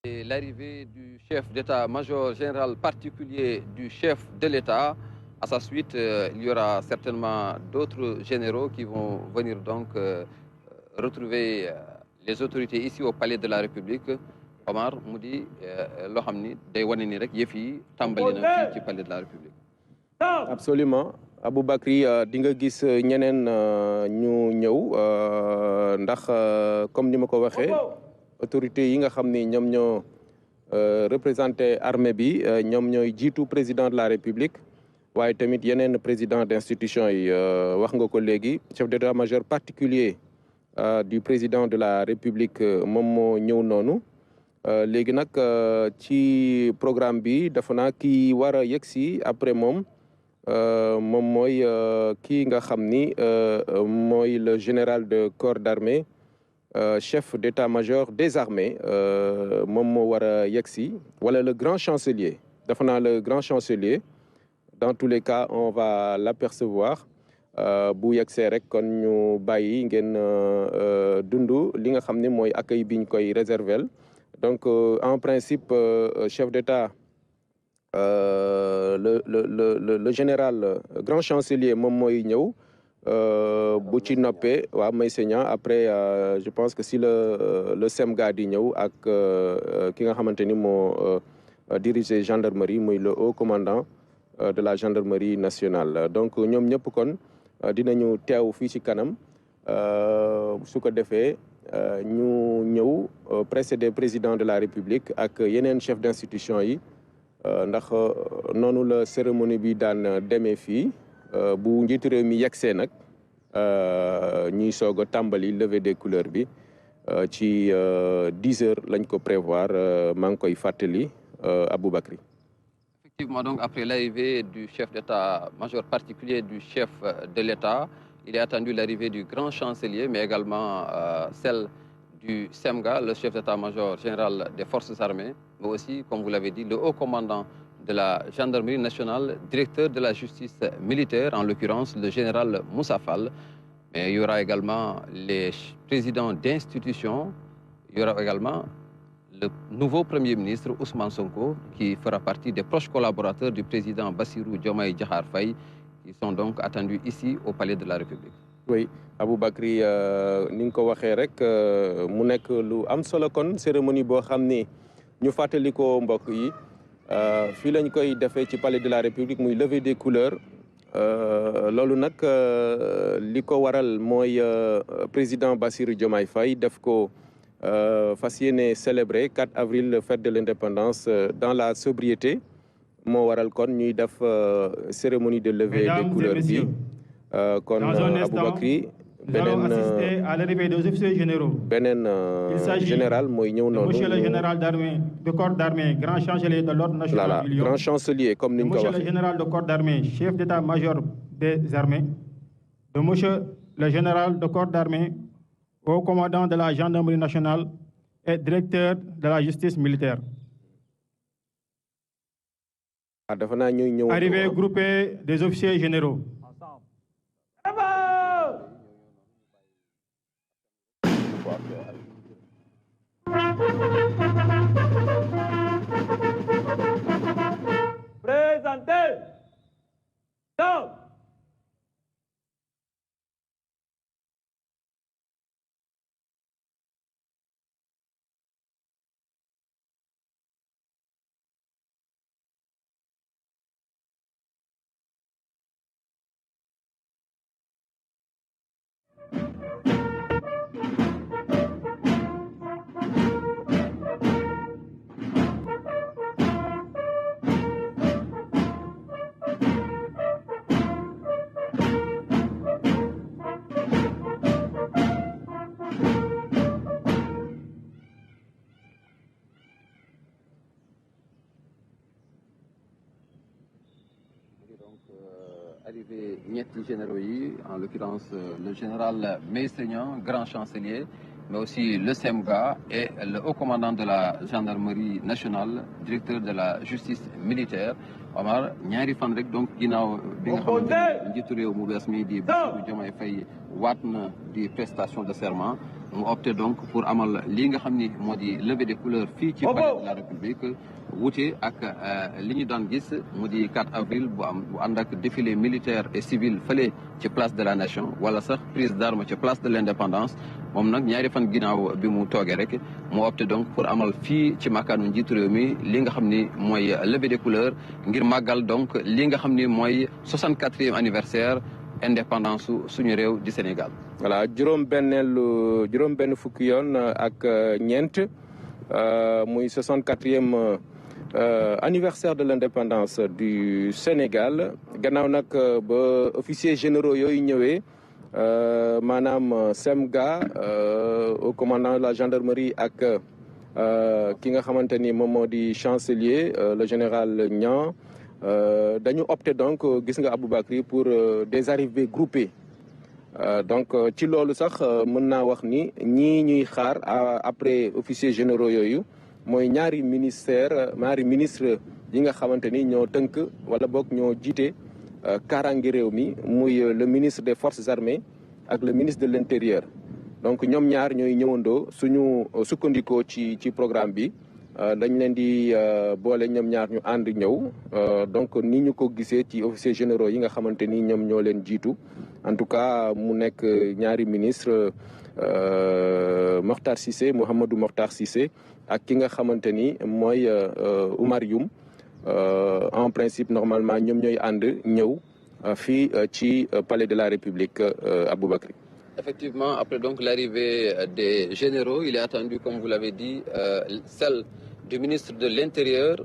Et l'arrivée du chef d'état-major général particulier du chef de l'État. À sa suite, il y aura certainement d'autres généraux qui vont venir donc retrouver les autorités ici au palais de la République. Omar mu di loo xam ni day wane ni rek yëf yi tàmbali na fii ci palais de la République. Absolument Aboubacry di nga gis ñeneen ñu ñëw ndax comme ni ma ko waxee autorités yi nga xam ni ñoom ñoo représenté armée bi ñoom ñooy jiitu président de la République waaye tamit yeneen président d'institution yi wax nga ko léegi chef d'état-major particulier du président de la République moom moo ñëw noonu léegi nag ci programme bi dafa naa kii war a yegsi après moom mooy kii nga xam ni mooy le général de corps d'armée chef d'état-major des armées moom moo war a yegsi wala le grand chancelier dafa naa le grand chancelier dans tous les cas on va l'apercevoir bu yegsee rek kon ñu bàyyi ngeen dund li nga xam ne mooy accueil bi ñu koy réserver donc en principe chef d'État le général grand chancelier moom mooy ñëw bu ci noppee waaw may seignant après je pense que si le SEMGA di ñëw ak ki nga xamante ni moo diriger gendarmerie muy le haut commandant de la gendarmerie nationale donc ñoom ñëpp kon dinañu teew fii ci kanam su ko defee ñu ñëw précédé président de la République ak yeneen chef d'institution yi ndax noonu la cérémonie bi daan demee fii bu njiitu réew mi yegsee nag ñuy soog a tàmbali levée des couleurs bi ci 10 heures lañ ko prévoir maa ngi koy fàttali Aboubacry. Effectivement, donc après l'arrivée du chef d'état-major particulier du chef de l'État, il est attendu l'arrivée du grand chancelier, mais également celle du SEMGA, le chef d'état-major général des forces armées, mais aussi, comme vous l'avez dit, le haut commandant de la gendarmerie nationale, directeur de la justice militaire, en l'occurrence le général Moussa Fall. Mais il y aura également les présidents d'institutions, il y aura également le nouveau Premier ministre Ousmane Sonko, qui fera partie des proches collaborateurs du président Bassirou Diomaye Diakhar Faye, qui sont donc attendus ici au Palais de la République. Oui, Aboubacry ni nga ko waxee rek mu nekk lu am solo kon cérémonie boo xam ni ñu fàttali ko mbokk yi fii lañ koy defee ci Palais de la République muy levée des couleurs loolu nag li ko waral mooy président Bassirou Diomaye Faye def ko fas yéene célébrer 4 avril fête de l'indépendance dans la sobriété moo waral kon ñuy def cérémonie de levée des couleurs bi kon Aboubacry beneen à l'arrivée des officiers généraux. beneen général mooy ñëw noonu. Monsieur le général d'armée de corps d'armée grand chancelier de l'ordre national du Lion. Grand chancelier comme ni ñu ko waxee. Monsieur le général de corps d'armée chef d'état-major des armées. De monsieur le général de corps d'armée haut commandant de la gendarmerie nationale et directeur de la justice militaire. dafa naa ñuy ñëw. Arrivée groupée des officiers généraux. Présentez. Stop. Arrivé ñetti généraux yi, en l'occurrence le général Meysegnan, grand chancelier, mais aussi le SEMGA et le haut commandant de la gendarmerie nationale, directeur de la justice militaire. Omar ñaari fan rek donc ginnaaw bi nga xamante ne njiitu réew mu bees mi di Bassirou Diomaye Faye waat na di prestation de serment mu opté donc pour amal li nga xam ni moo di levée des couleurs fii ci palais de la République wuute ak li ñu daan gis mu di 4 avril bu ànd ak défilé militaire et civil fële ci place de la nation wala sax prise d'armes ci place de l'indépendance moom nag ñaari fan ginnaaw bi mu toogee rek mu opté donc pour amal fii ci makaanu njiitu réew mi li nga xam ni mooy levée des couleurs ngir màggal donc li nga xam ni mooy 64e anniversaire indépendance suñu réew di Sénégal. voilà juróom benn fukki yoon ak ñeent muy 64e anniversaire de l'indépendance du Sénégal gannaaw nag ba officiers généraux yooyu ñëwee maanaam SEMGA au commandant de la gendarmerie ak ki nga xamante ni moom moo di chancelier le général Niang dañu opté donc gis nga Aboubacry pour des arrivées groupées donc ci loolu sax mën naa wax ni ñii ñuy xaar après officiers généraux yooyu mooy ñaari ministre yi nga xamante ni ñoo tënk wala boog ñoo jiite kaaraange réew mi muy le ministre des forces armées ak le ministre de l'intérieur donc ñoom ñaar ñooy ñëwandoo suñu sukkandikoo ci programme bi dañ leen di boole ñoom ñaar ñu ànd ñëw donc ni ñu ko gisee ci officiers généraux yi nga xamante ni ñoom ñoo leen jiitu en tout cas mu nekk ñaari ministre Mokhtar Cissé Mouhamadou Mokhtar Cissé ak ki nga xamante ni mooy Oumar Youm en principe normalement ñoom ñooy ànd ñëw fii ci palais de la République Aboubacry. Effectivement, après donc l'arrivée des généraux, il est attendu, comme vous l'avez dit, celle du ministre de l'Intérieur,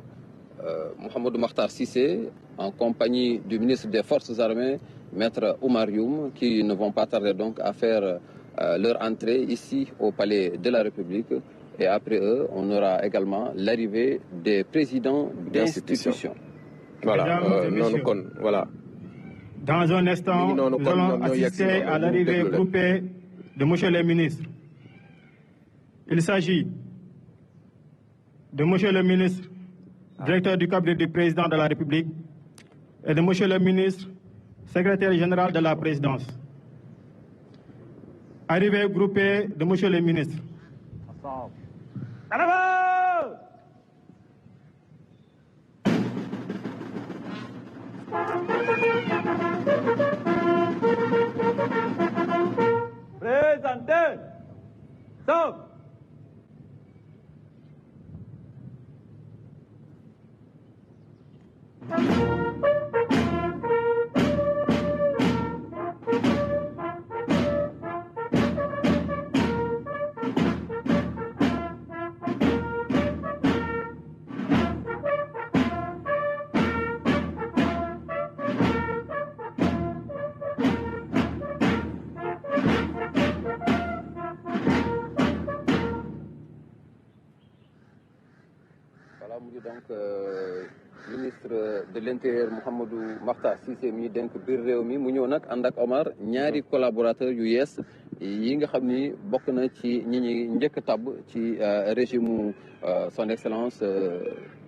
Mouhamadou Mokhtar Cissé, en compagnie du ministre des Forces armées, Maître Oumar Youm, qui ne vont pas tarder donc à faire leur entrée ici au palais de la République. Et après eux, on aura également l'arrivée des présidents d'institutions. Voilà, voilà. Dans un instant, nous allons assister à l'arrivée groupée de monsieur le ministre. Il s'agit de monsieur le ministre, directeur du cabinet du président de la République, et de monsieur le ministre, secrétaire général de la présidence. Arrivée groupée de monsieur le ministre. Présentez. Stop. Donc ministre de l'Intérieur Mouhamadou Makhtar Cissé mi dénk biir réew mi mu ñëw nag ànd ak Omar ñaari collaborateurs yu yees yi nga xam ni bokk na ci ñi njëkk tabb ci régime son excellence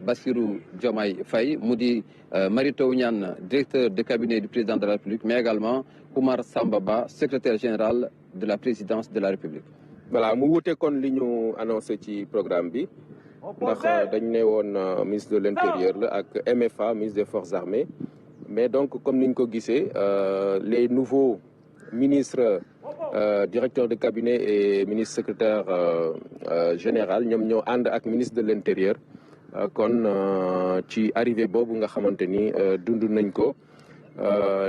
Bassirou Diomaye Faye mu di Mary Teuw Niane directeur de cabinet du président de la République mais également Oumar Samba Ba secrétaire général de la présidence de la République. Voilà mu wute kon li ñu annoncé ci programme bi. ndax dañ ne woon ministre de l'Intérieur la ak MFA ministre des Forces armées mais donc comme niñ ko gisee les nouveaux ministres directeurs de cabinet et ministre secrétaire général ñoom ñoo ànd ak ministre de l'Intérieur kon ci arrivée boobu nga xamante ni dund nañ ko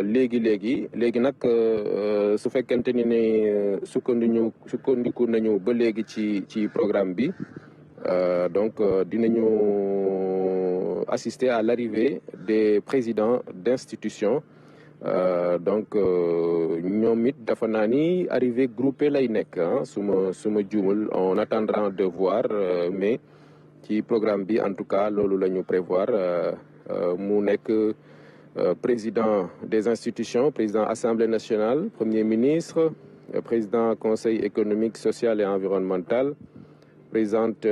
léegi nag su fekkente ni ne sukkandiku nañu ba léegi ci programme bi donc dinañu assister à l'arrivée des présidents d'institutions donc ñoom it dafa naa ni arrivée groupée lay nekk su ma juumul on attendra de voir mais ci programme bi en tout cas loolu la ñu prévoir mu nekk président des institutions président Assemblée nationale premier ministre président conseil économique social et environnemental présidente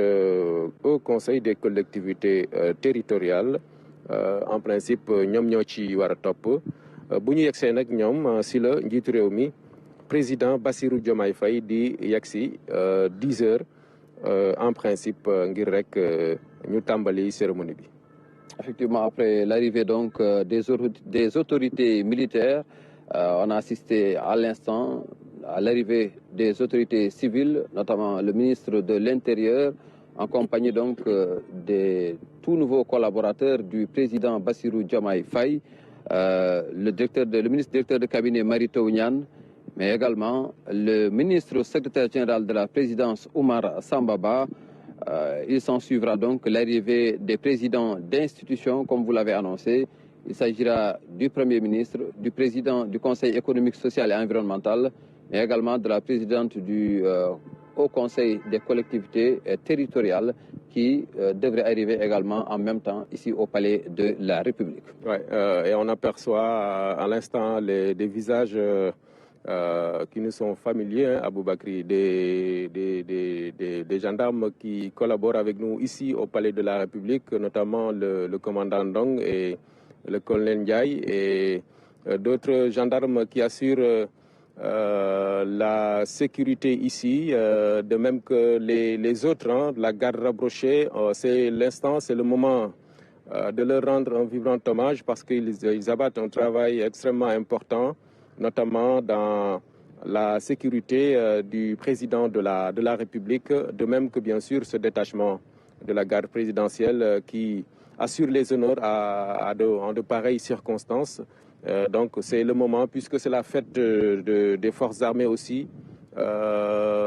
au conseil des collectivités territoriales en principe ñoom ñoo ci war a topp bu ñu yegsee nag ñoom si la njiitu réew mi président Bassirou Diomaye Faye di yegsi 10 heures en principe ngir rek ñu tàmbali cérémonie bi. Effectivement, après l'arrivée donc des autorités militaires, on a assisté à l'instant à l'arrivée des autorités civiles, notamment le ministre de l'Intérieur, en compagnie donc des tout nouveaux collaborateurs du président Bassirou Diomaye Faye, le ministre directeur de cabinet Mary Teuw Niane, mais également le ministre secrétaire général de la présidence Oumar Sambaba. Il s'en suivra donc l'arrivée des présidents d'institutions, comme vous l'avez annoncé. Il s'agira du Premier ministre, du président du Conseil économique, social et environnemental, mais également de la présidente du Haut Conseil des collectivités territoriales qui devrait arriver également en même temps ici au Palais de la République. Ouais, et on aperçoit à l'instant des visages qui nous sont familiers, hein, Aboubakry, des gendarmes qui collaborent avec nous ici au Palais de la République, notamment le commandant Ndong et le colonel Ndiaye, et d'autres gendarmes qui assurent la sécurité ici, de même que les autres, hein, la garde rapprochée. C'est l'instant, c'est le moment de leur rendre un vibrant hommage parce qu'ils abattent un travail extrêmement important, notamment dans la sécurité du président de la République, de même que bien sûr ce détachement de la garde présidentielle qui assure les honneurs en de pareilles circonstances. Donc c'est le moment, puisque c'est la fête des forces armées aussi,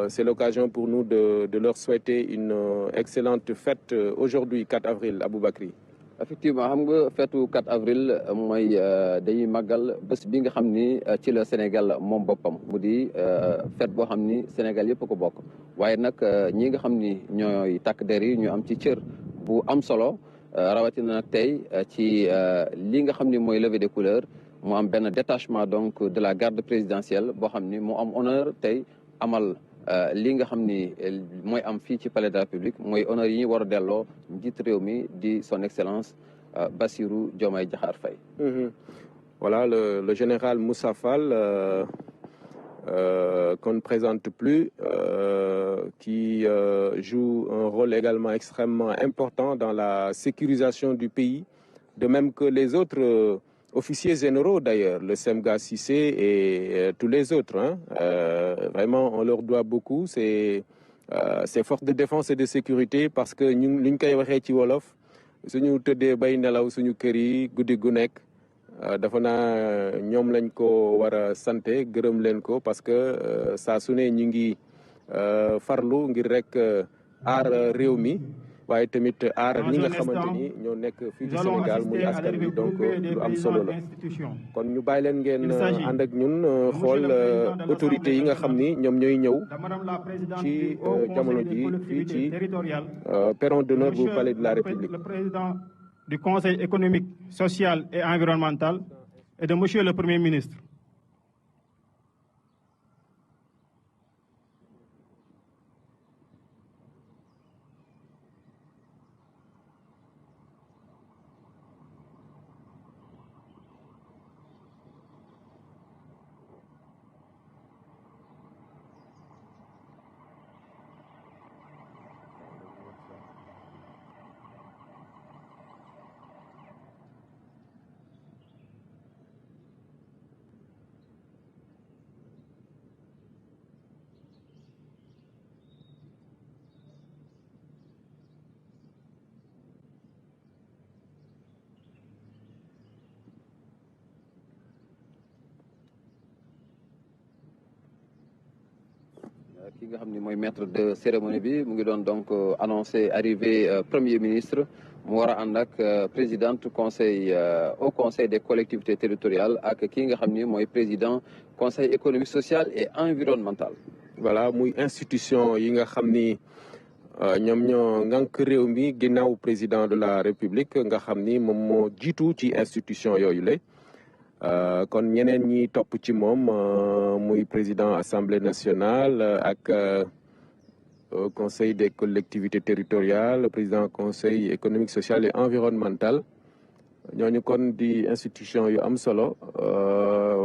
c'est l'occasion pour nous de leur souhaiter une excellente fête aujourd'hui, 4 avril, Aboubakry. Effectivement, xam nga feetu 4 avril mooy dañuy màggal bés bi nga xam ni ci la Sénégal moom boppam mu di fête boo xam ni Sénégal yëpp ko bokk waaye nag ñi nga xam ni ñooy takk der yi ñu am ci cër bu am solo rawatina nag tey ci li nga xam ni mooy levée des couleurs mu am benn détachement donc de la garde présidentielle boo xam ni moo am honneur tey amal li nga xam ni mooy am fii ci palais de la République mooy honneur yi ñu war a delloo njiit réew mi di son excellence Bassirou Diomaye Diakhar Faye. Voilà le général Moussa Fall qu'on ne présente plus, qui joue un rôle également extrêmement important dans la sécurisation du pays, de même que les autres officiers généraux d'ailleurs, le Semga Cissé et tous les autres. Hein. Vraiment, on leur doit beaucoup. C'est forces de défense et de sécurité parce que nous, li ñu koy waxee ci wolof suñu tëddee bay nelaw suñu kër yi guddi gu nekk dafa naa ñoom lañ ko war a sante gërëm leen ko parce que saa su ne ñu ngi farlu ngir rek aar réew mi. waaye tamit aar ñi nga xamante ni ñoo nekk fii ci Sénégal muy askan bi donc lu am solo la kon ñu bàyyi leen ngeen ànd ak ñun xool autorités yi nga xam ni ñoom ñooy ñëw ci jamono ji fii ci perron d'honneur bu palais de la République. Le président du Conseil économique, social et environnemental et de monsieur le Premier ministre. ki nga xam ni mooy maître de cérémonie bi mu ngi doon donc annoncé arrivée premier ministre mu war a ànd ak présidente conseil au conseil des collectivités territoriales ak ki nga xam ni mooy président conseil économique social et environnemental. Voilà muy institution yi nga xam ni ñoom ñoo ngànk réew mi ginnaaw président de la république nga xam ni moom moo jiitu ci institution yooyu la. kon ñeneen ñi topp ci moom muy président assemblée nationale ak conseil des collectivités territoriales président conseil économique social et environnemental ñooñu kon di institution yu am solo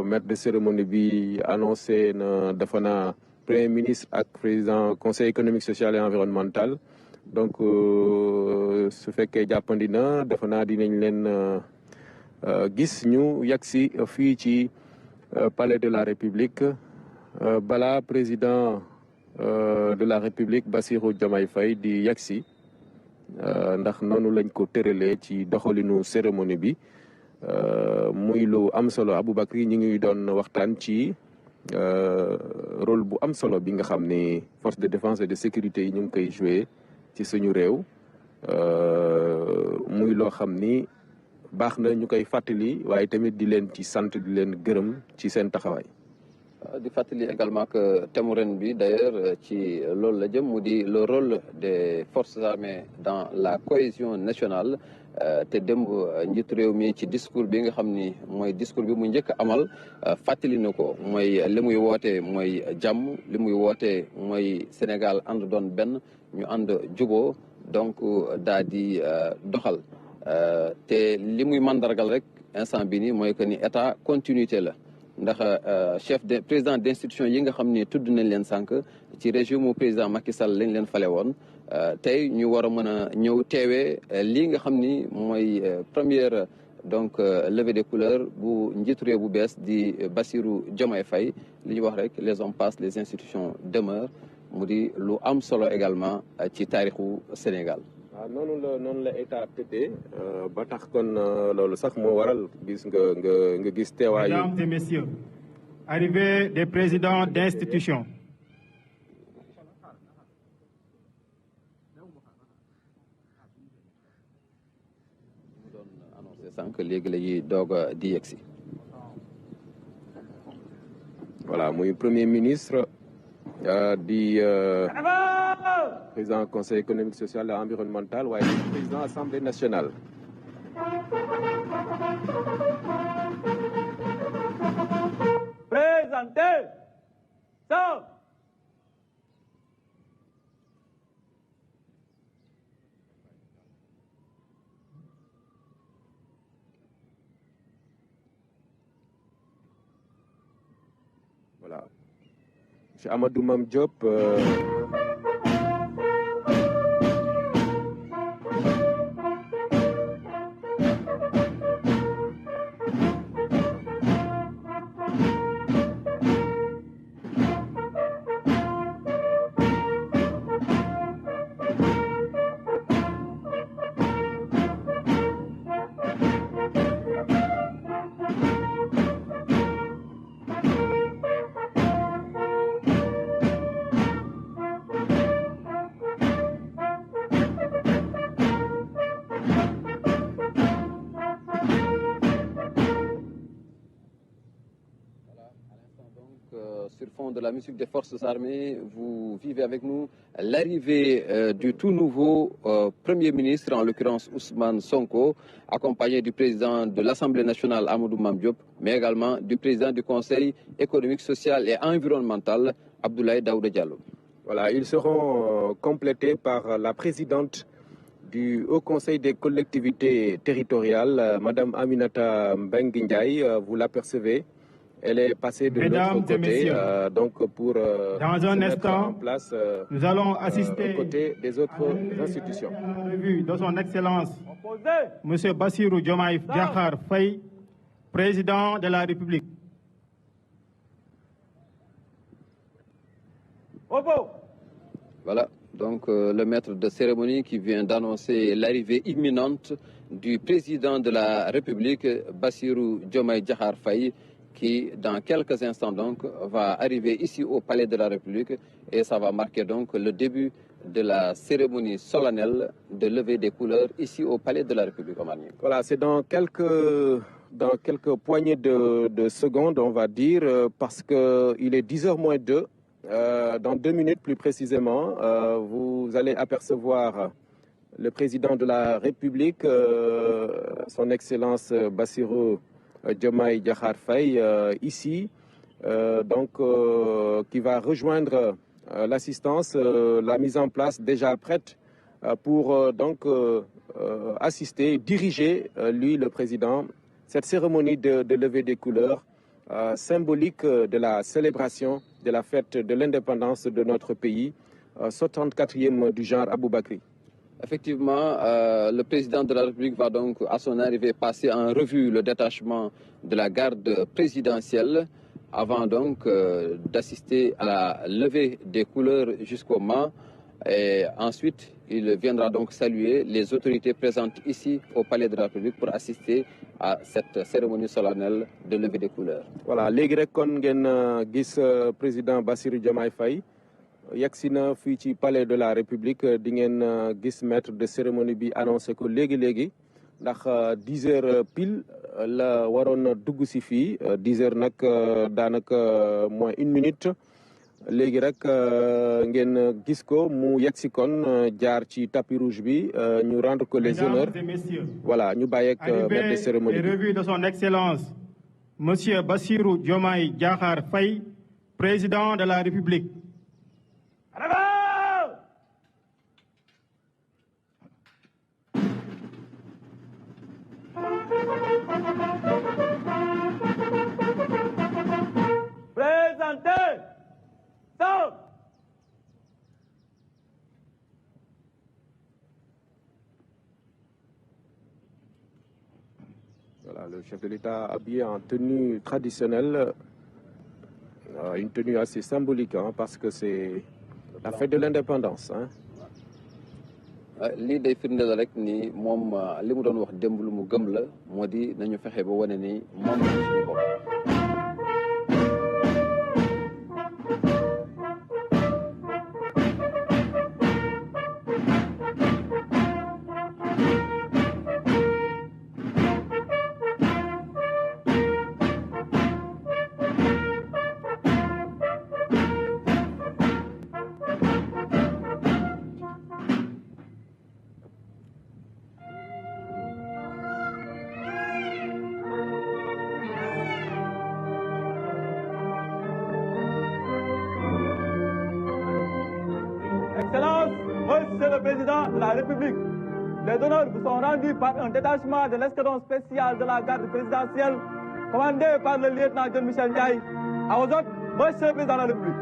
maître de cérémonie bi annoncé na dafa na premier ministre ak président conseil économique social et environnemental donc su fekkee jàppandi na dafa naa dinañ leen gis ñu yegsi fii ci palais de la République balaa président de la République Bassirou Diomaye Faye di yegsi ndax noonu lañ ko tëralee ci doxalinu cérémonie bi muy lu am solo Aboubacry ñi ngi doon waxtaan ci rôle bu am solo bi nga xam ni force de défense et de sécurité yi ñu ngi koy joué ci suñu réew muy loo xam ni baax na ñu koy fàttali waaye tamit di leen ci sant di leen gërëm ci seen taxawaay. di fàttali également que thème ren bi d'ailleurs ci loolu la jëm mu di le rôle des forces armées dans la cohésion nationale te démb njiitu réew mi ci discours bi nga xam ni mooy discours bi mu njëkk amal fàttali na ko mooy li muy woote mooy jàmm li muy woote mooy Sénégal ànd doon benn ñu ànd juboo donc daa di doxal te li muy mandargal rek instant bi nii mooy que ni état continuité la ndax président d'institution yi nga xam ni tudd nañ leen sànq ci régime président Macky Sall lañ leen fale woon tey ñu war a mën a ñëw teewee lii nga xam ni mooy première donc levée des couleurs bu njiitu réew bu bees di Bassirou Diomaye Faye li ñu wax rek les hommes passent les institutions demeurent mu di lu am solo également ci taarixu Sénégal. waaw noonu la état tëddee ba tax kon loolu sax moo waral gis nga gis teewaayu. Mesdames et messieurs, arrivée des présidents d'institutions. mu doon annoncé sànq léegi la ñuy doog a di yegsi. voilà muy premier ministre di. président conseil économique social et environnemental waaye président assemblée nationale. Présentez. Stop. Voilà. Monsieur Amadou Mame Diop. Sur fond de la musique des forces armées, vous vivez avec nous l'arrivée du tout nouveau Premier ministre, en l'occurrence Ousmane Sonko, accompagné du président de l'Assemblée nationale Amadou Mame Diop, mais également du président du Conseil économique, social et environnemental Abdoulaye Daouda Diallo. Voilà, ils seront complétés par la présidente du Haut Conseil des collectivités territoriales, Madame Aminata Mbengue Ndiaye, vous l'apercevez. Elle est passée de l'autre côté, donc pour dans un instant, en place, nous allons assister aux côtés des autres institutions. Revue de son Excellence, Monsieur Bassirou Diomaye Diakhar Faye, président de la République. Voilà, donc le maître de cérémonie qui vient d'annoncer l'arrivée imminente du président de la République, Bassirou Diomaye Diakhar Faye, qui, dans quelques instants, donc, va arriver ici au Palais de la République et ça va marquer donc le début de la cérémonie solennelle de levée des couleurs ici au Palais de la République. Voilà, c'est dans quelques poignées de secondes, on va dire, parce qu'il est 10h moins 2. Dans 2 minutes plus précisément, vous allez apercevoir le président de la République, son Excellence Bassirou Diomaye Diakhar Faye, ici, qui va rejoindre l'assistance, la mise en place déjà prête pour donc assister, diriger, lui le président, cette cérémonie de levée des couleurs symbolique de la célébration de la fête de l'indépendance de notre pays, 74e du genre Aboubakri. Effectivement, le président de la République va donc à son arrivée passer en revue le détachement de la garde présidentielle avant donc d'assister à la levée des couleurs jusqu'au Mans. Et ensuite, il viendra donc saluer les autorités présentes ici au Palais de la République pour assister à cette cérémonie solennelle de levée des couleurs. Voilà, léegi rek kon ngeen gis président Bassirou Diomaye Faye yegsi na fii ci Palais de la République di ngeen gis maître de cérémonie bi annoncé ko léegi ndax 10 heures pile la waroon dugg si fii 10 heures nag daanaka moins 1 minute. léegi rek ngeen gis ko mu yegsi kon jaar ci tapis rouge bi ñu rendre ko les honneurs. Voilà, ñu bàyyi ak maître de cérémonie bi. Revue de son excellence monsieur Bassirou Diomaye Diakhar Faye, président de la République. Présentez. Stop. Voilà, le chef de l'État habillé en tenue traditionnelle, une tenue assez symbolique hein, parce que c'est la fête de l'indépendance. Hein. lii day firndeel rek ni moom li mu doon wax démb lu mu gëm la moo di nañu fexe ba wane ni moom la suñu bopp. Excellence, Monsieur le Président de la République, les honneurs vous sont rendus par un détachement de l'escadron spécial de la garde présidentielle commandé par le lieutenant John Michel Ndiaye. À vos ordres, Monsieur le Président de la République.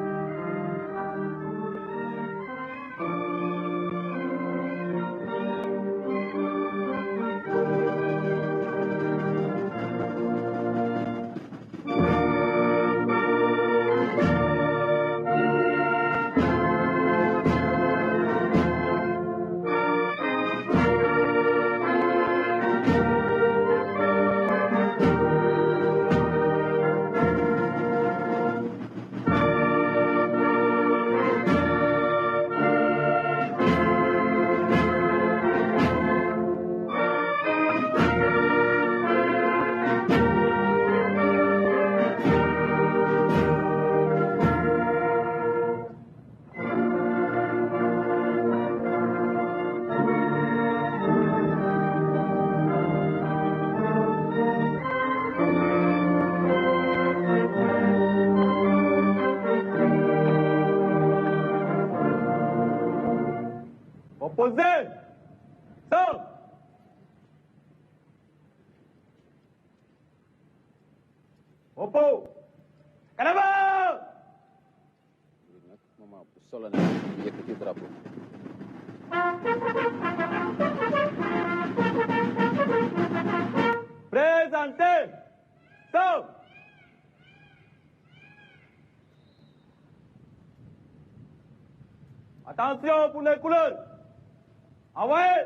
Opposé. Stop. Oppo. Canada. Moment bu solennel ñu yëkkati drapeau. Présentez. Stop. Attention pour les couleurs. Envoyez.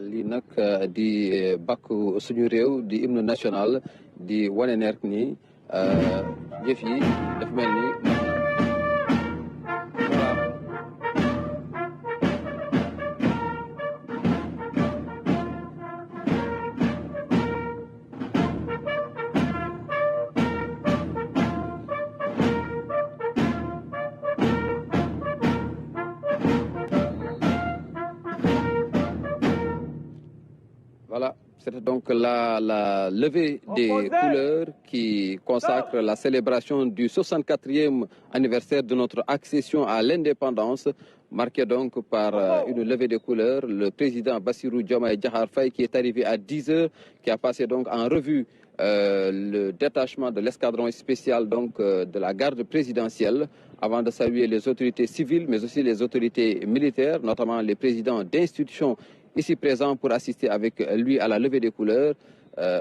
lii nag di bàkku suñu réew di hymne national di wane ne rek ni jëf yi dafa mel ni Voilà, c'était donc la levée des couleurs qui consacre la célébration du 64e anniversaire de notre accession à l'indépendance, marquée donc par une levée des couleurs. Le président Bassirou Diomaye Diakhar Faye qui est arrivé à 10 h, qui a passé donc en revue le détachement de l'escadron spécial donc de la garde présidentielle, avant de saluer les autorités civiles, mais aussi les autorités militaires, notamment les présidents d'institutions ici présent pour assister avec lui à la levée des couleurs.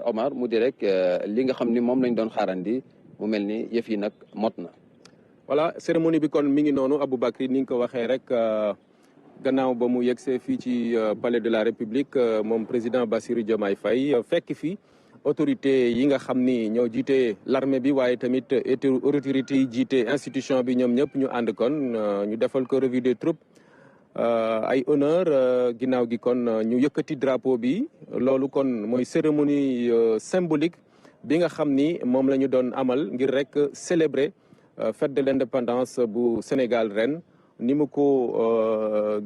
Omar mu di rek li nga xam ni moom lañ doon xaarandi mu mel ni yëf yi nag mot na. voilà cérémonie bi kon mi ngi noonu Aboubacry ni nga ko waxee rek gannaaw ba mu yegsee fii ci palais de la République moom président Bassirou Diomaye Faye fekk fi autorité yi nga xam ni ñoo jiite l'armée bi waaye tamit autorité yi jiite institution bi ñoom ñëpp ñu ànd kon ñu defal ko revue des troupes. ay honneur ginnaaw gi kon ñu yëkkati drapeau bi loolu kon mooy cérémonie symbolique bi nga xam ni moom la ñu doon amal ngir rek célébrer fête de l'indépendance bu Sénégal ren ni mu ko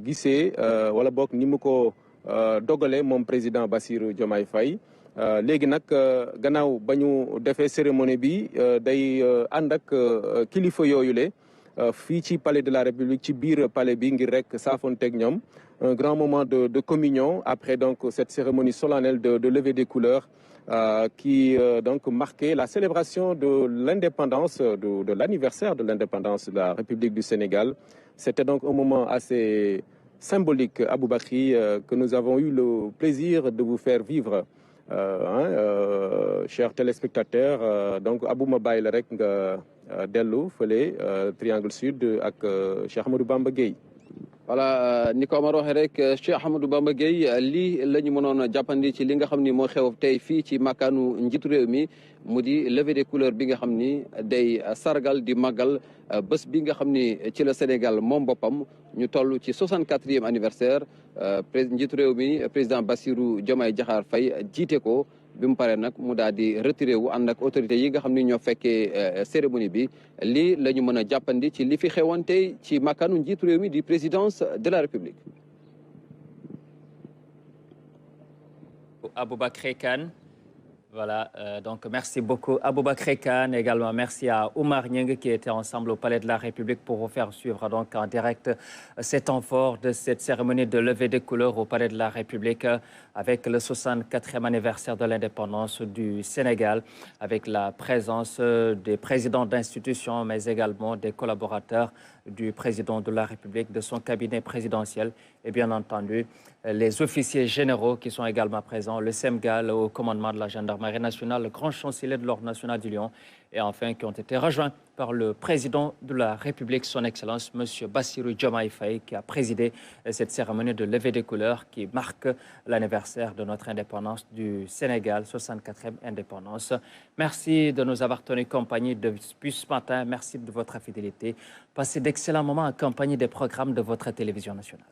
gisee wala boog ni mu ko dogale moom président Bassirou Diomaye Faye léegi nag gannaaw ba ñu defee cérémonie bi day ànd ak kilifa yooyule fii ci palais de la République ci biir palais bi ngir rek saafonteeg ñoom un grand moment de communion après donc cette cérémonie solennelle de levée des couleurs qui donc marquait la célébration de l'indépendance de l'anniversaire de l'indépendance de la République du Sénégal. C'était donc un moment assez symbolique, Aboubacry, que nous avons eu le plaisir de vous faire vivre. Chers téléspectateurs, donc Abou ma bàyyi la rek nga dellu fële Triangle Sud ak Cheikh Ahmadou Bamba Gueye. voilà ni ko Omar waxee rek Cheikh Ahmadou Bamba Gueye lii la ñu mënoon a jàppandi ci li nga xam ni moo xew tey fii ci makkaanu njiitu réew mi mu di levée des couleurs bi nga xam ni day sargal di màggal bés bi nga xam ni ci la Sénégal moom boppam ñu toll ci 64e anniversaire njiitu réew mi président Bassirou Diomaye Diakhar Faye jiite ko bi mu paree nag mu daal di retiré wu ànd ak autorités yi nga xam ni ñoo fekkee cérémonie bi lii la ñu mën a jàppandi ci li fi xewoon tey ci makkaanu njiitu réew mi di présidence de la République. Aboubacry Kane. Voilà, donc merci beaucoup Aboubacry Kane, également merci à Oumar Niang qui était ensemble au Palais de la République pour vous faire suivre donc en direct cet temps fort de cette cérémonie de levée des couleurs au Palais de la République avec le 64e anniversaire de l'indépendance du Sénégal, avec la présence des présidents d'institutions mais également des collaborateurs du président de la République, de son cabinet présidentiel et bien entendu les officiers généraux qui sont également présents, le SEMGAL au commandement de la gendarmerie nationale, le grand chancelier de l'Ordre national du Lion et enfin qui ont été rejoints par le président de la République, son Excellence, M. Bassirou Diomaye Faye, qui a présidé cette cérémonie de levée des couleurs qui marque l'anniversaire de notre indépendance du Sénégal, 64e indépendance. Merci de nous avoir tenu compagnie depuis ce matin. Merci de votre fidélité. Passez d'excellents moments en compagnie des programmes de votre télévision nationale.